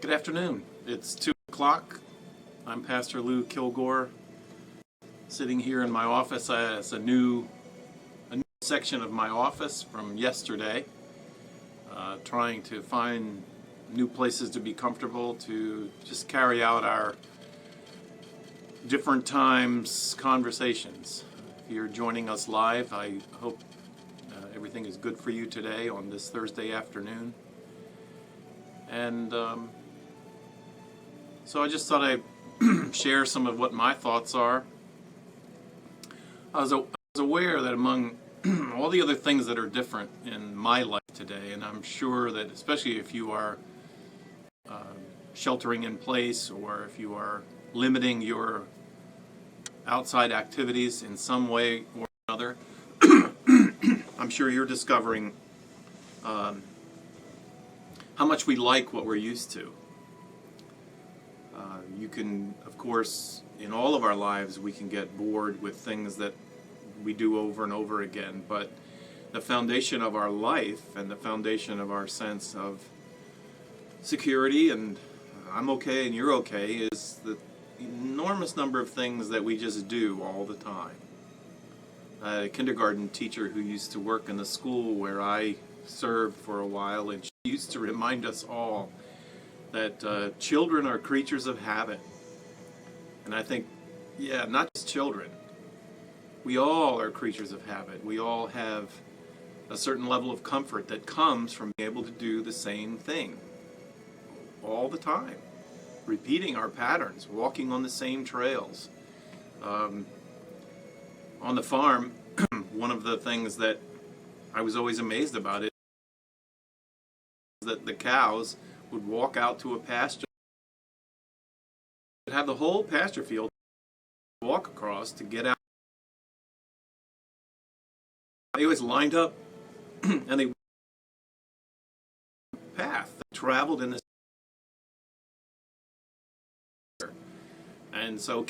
Good afternoon. It's 2 o'clock. I'm Pastor Lou Kilgore, sitting here in my office. It's a new section of my office from yesterday, trying to find new places to be comfortable to just carry out our different times conversations. If you're joining us live, I hope everything is good for you today on this Thursday afternoon. And so I just thought I'd share some of what my thoughts are. I was aware that among all the other things that are different in my life today, and I'm sure that especially if you are sheltering in place or if you are limiting your outside activities in some way or another, I'm sure you're discovering how much we like what we're used to. You can, of course, in all of our lives, we can get bored with things that we do over and over again, but the foundation of our life and the foundation of our sense of security and I'm okay and you're okay is the enormous number of things that we just do all the time. A kindergarten teacher who used to work in the school where I served for a while, and she used to remind us all that children are creatures of habit. And I think, yeah, not just children. We all are creatures of habit. We all have a certain level of comfort that comes from being able to do the same thing all the time. Repeating our patterns, walking on the same trails. On the farm, one of the things that I was always amazed about is that the cows would walk out to a pasture, have the whole pasture field to walk across to get out. They always lined up and they path that traveled in this, and so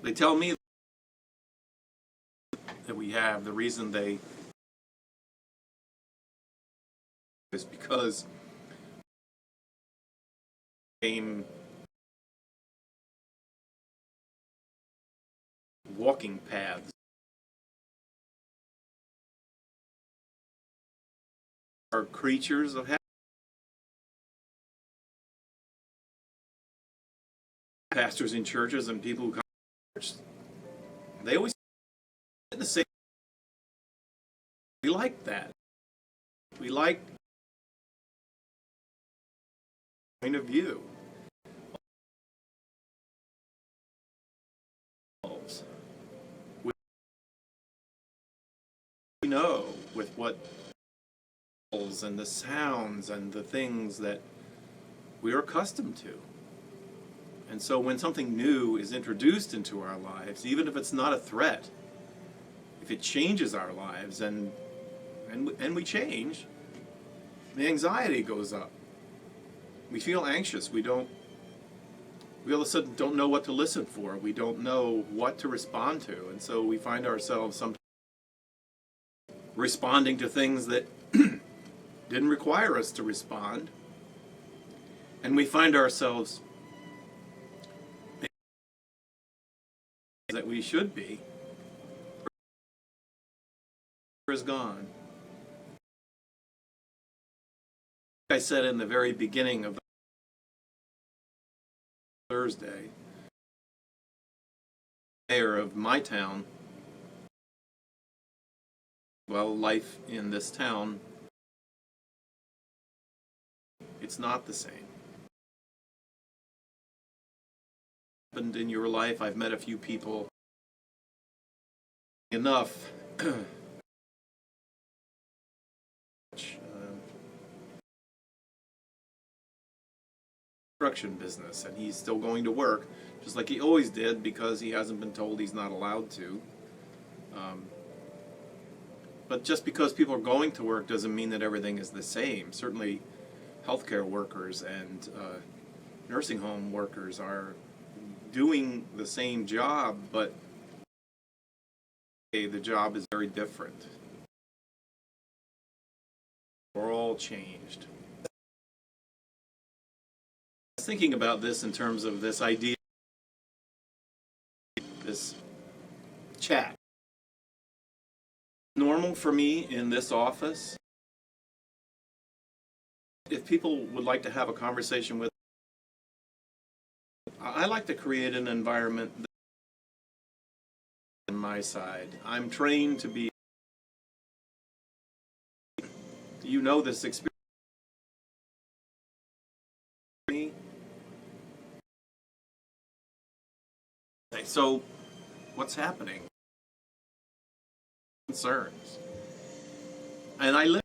they tell me that we have the reason they is because came walking paths are creatures of habit. Pastors in churches and people who come to church, they always say the same. We like that. We like point of view. We know with what and the sounds and the things that we are accustomed to. And so when something new is introduced into our lives, even if it's not a threat, if it changes our lives and we change, the anxiety goes up. We feel anxious. We all of a sudden don't know what to listen for. We don't know what to respond to. And so we find ourselves sometimes responding to things that didn't require us to respond. And we find ourselves that we should be is gone. Like I said in the very beginning of Thursday, the mayor of my town, well, life in this town, it's not the same. Happened in your life, I've met a few people enough construction business, and he's still going to work just like he always did because he hasn't been told he's not allowed to. But just because people are going to work doesn't mean that everything is the same. Certainly healthcare workers and nursing home workers are doing the same job, but the job is very different. We're all changed. I was thinking about this in terms of this idea, this chat. Normal for me in this office, if people would like to have a conversation with, I like to create an environment on my side. I'm trained to be, you know, this experience. So, what's happening? Concerns. And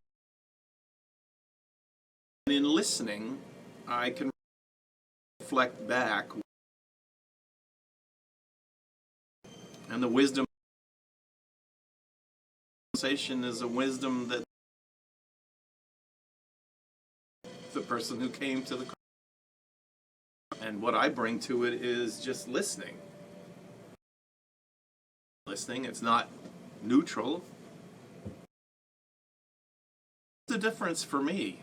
in listening, I can reflect back, and the wisdom of the conversation is a wisdom that the person who came to the conversation, and what I bring to it is just listening. Listening, it's not neutral. The difference for me.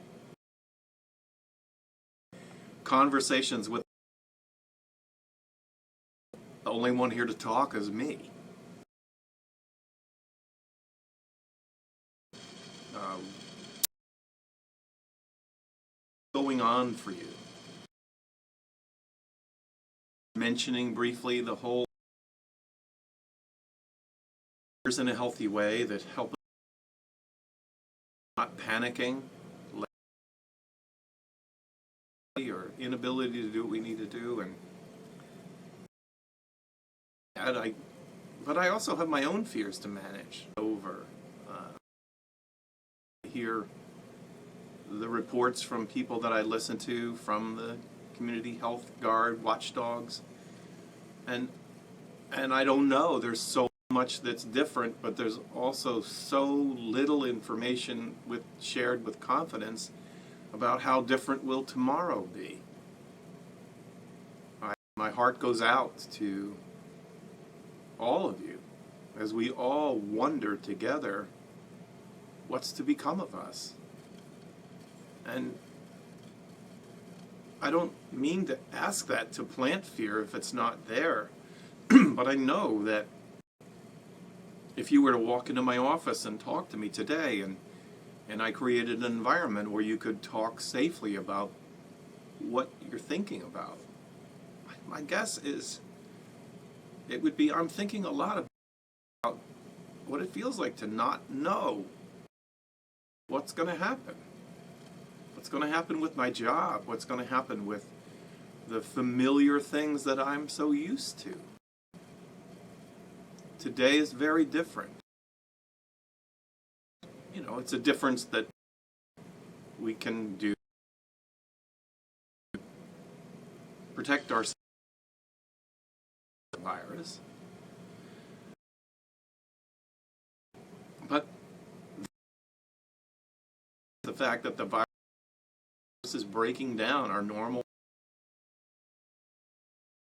Conversations with the only one here to talk is me. Going on for you. Mentioning briefly the whole in a healthy way that help us not panicking or inability to do what we need to do, but I also have my own fears to manage over. Hear the reports from people that I listen to, from the community health guard watchdogs, and I don't know, there's so much that's different, but there's also so little information shared with confidence about how different will tomorrow be. My heart goes out to all of you as we all wonder together what's to become of us. And I don't mean to ask that to plant fear if it's not there, but I know that if you were to walk into my office and talk to me today, and I created an environment where you could talk safely about what you're thinking about, my guess is it would be, I'm thinking a lot about what it feels like to not know what's going to happen. What's going to happen with my job? What's going to happen with the familiar things that I'm so used to? Today is very different. You know, it's a difference that we can do to protect ourselves from the virus. But the fact that the virus is breaking down our normal,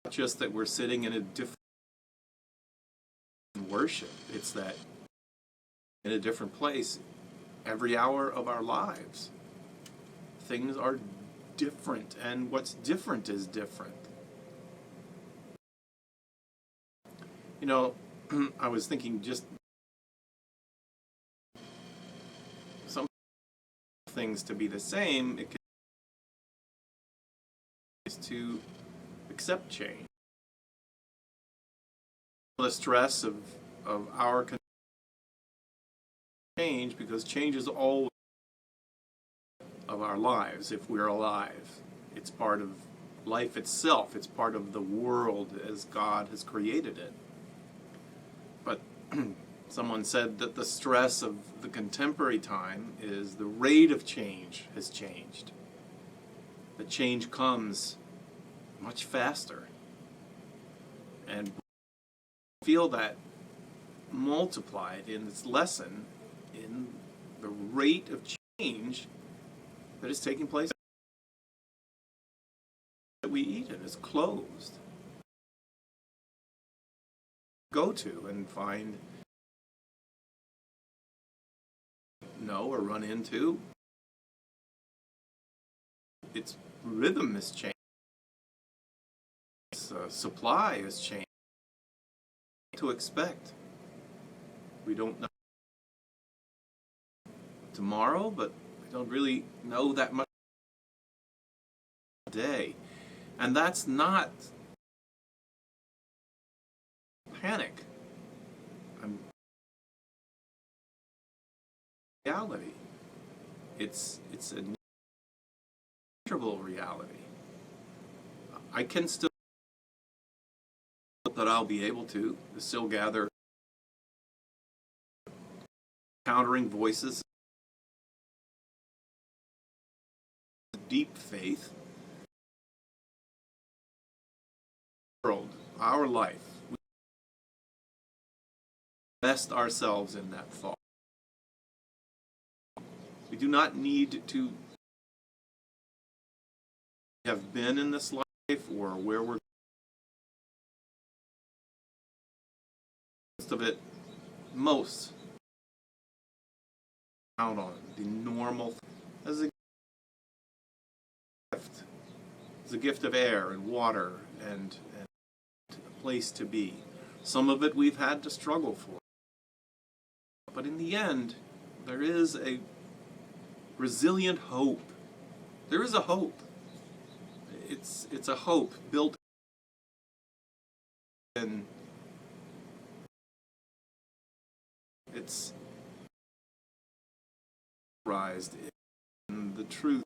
not just that we're sitting in a different worship, it's that in a different place every hour of our lives things are different, and what's different is different. You know, I was thinking just some things to be the same, it is to accept change. The stress of our change, because change is always of our lives if we're alive. It's part of life itself. It's part of the world as God has created it. But someone said that the stress of the contemporary time is the rate of change has changed. The change comes much faster. And feel that multiplied in its lesson in the rate of change that is taking place that we eat in is closed. Go to and find, know or run into its rhythm is changing. Its supply is changing. What to expect? We don't know tomorrow, but we don't really know that much today. And that's not panic. Reality. It's a measurable reality. I can still that I'll be able to still gather countering voices, deep faith, world, our life. We invest ourselves in that thought. We do not need to have been in this life or where we're. Most of it, most count on the normal as a gift, as a gift of air and water and a place to be. Some of it we've had to struggle for, but in the end, there is a resilient hope. There is a hope. It's a hope built in. It's rised in the truth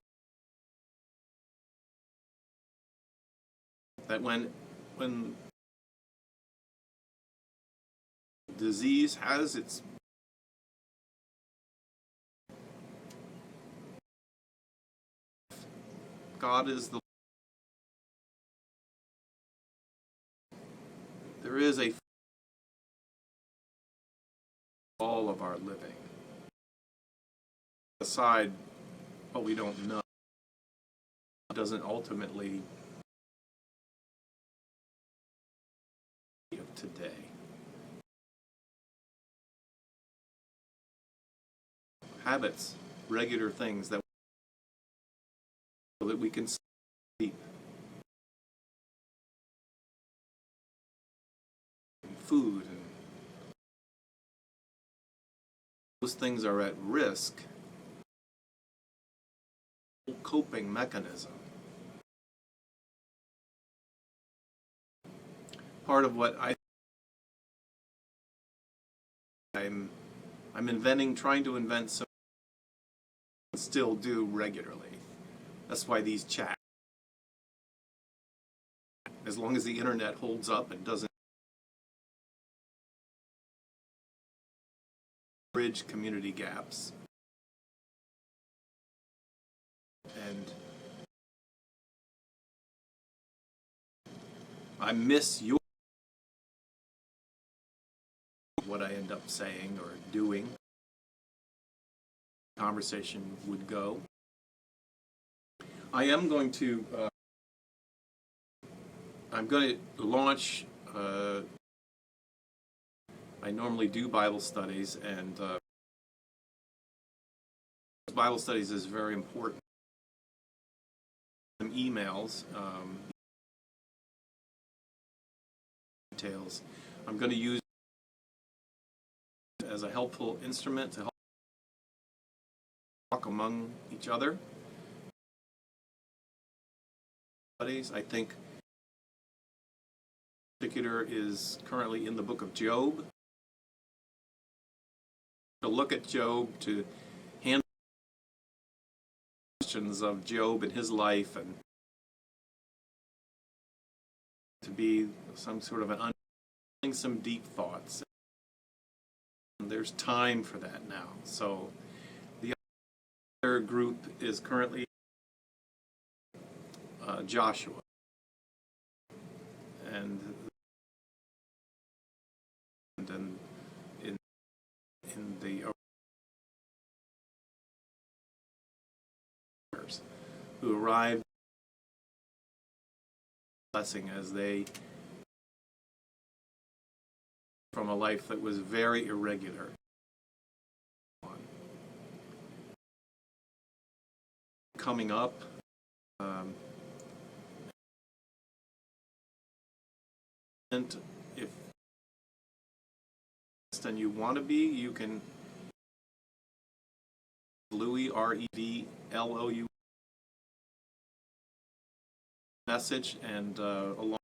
that when disease has its God is the there is a all of our living. Aside what we don't know doesn't ultimately of today. Habits, regular things that so that we can sleep. And food and those things are at risk. Coping mechanism. Part of what I'm trying to invent some still do regularly. That's why these chats, as long as the internet holds up and doesn't bridge community gaps. And I miss what I end up saying or doing. Conversation would go. I am going to I'm going to launch I normally do Bible studies, and Bible studies is very important. Some emails, details. I'm going to use it as a helpful instrument to help talk among each other. I think in particular is currently in the book of Job. To look at Job, to handle questions of Job and his life, and to be some sort of some deep thoughts. And there's time for that now. So the other group is currently Joshua, and then in the who arrived blessing as they from a life that was very irregular. Coming up, Um, and if and you want to be, you can Louis REVLOU message and along,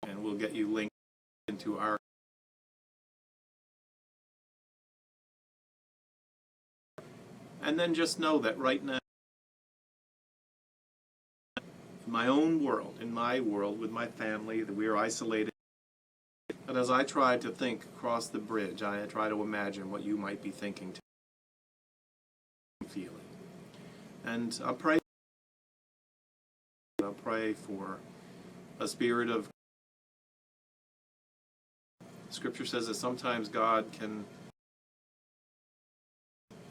and we'll get you linked into our. And then just know that right now, in my own world, in my world with my family, that we are isolated. But as I try to think across the bridge, I try to imagine what you might be thinking, feeling. And I'll pray for a spirit of. Scripture says that sometimes God can,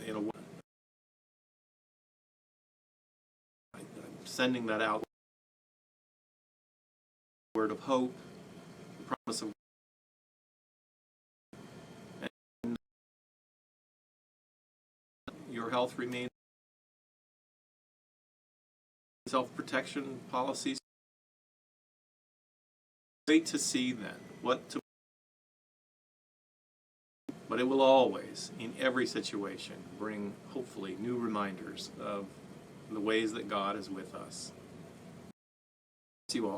in a way, sending that out, word of hope, the promise of, and your health remains, self-protection policies. Wait to see then what to, but it will always, in every situation, bring hopefully new reminders of the ways that God is with us. See you all.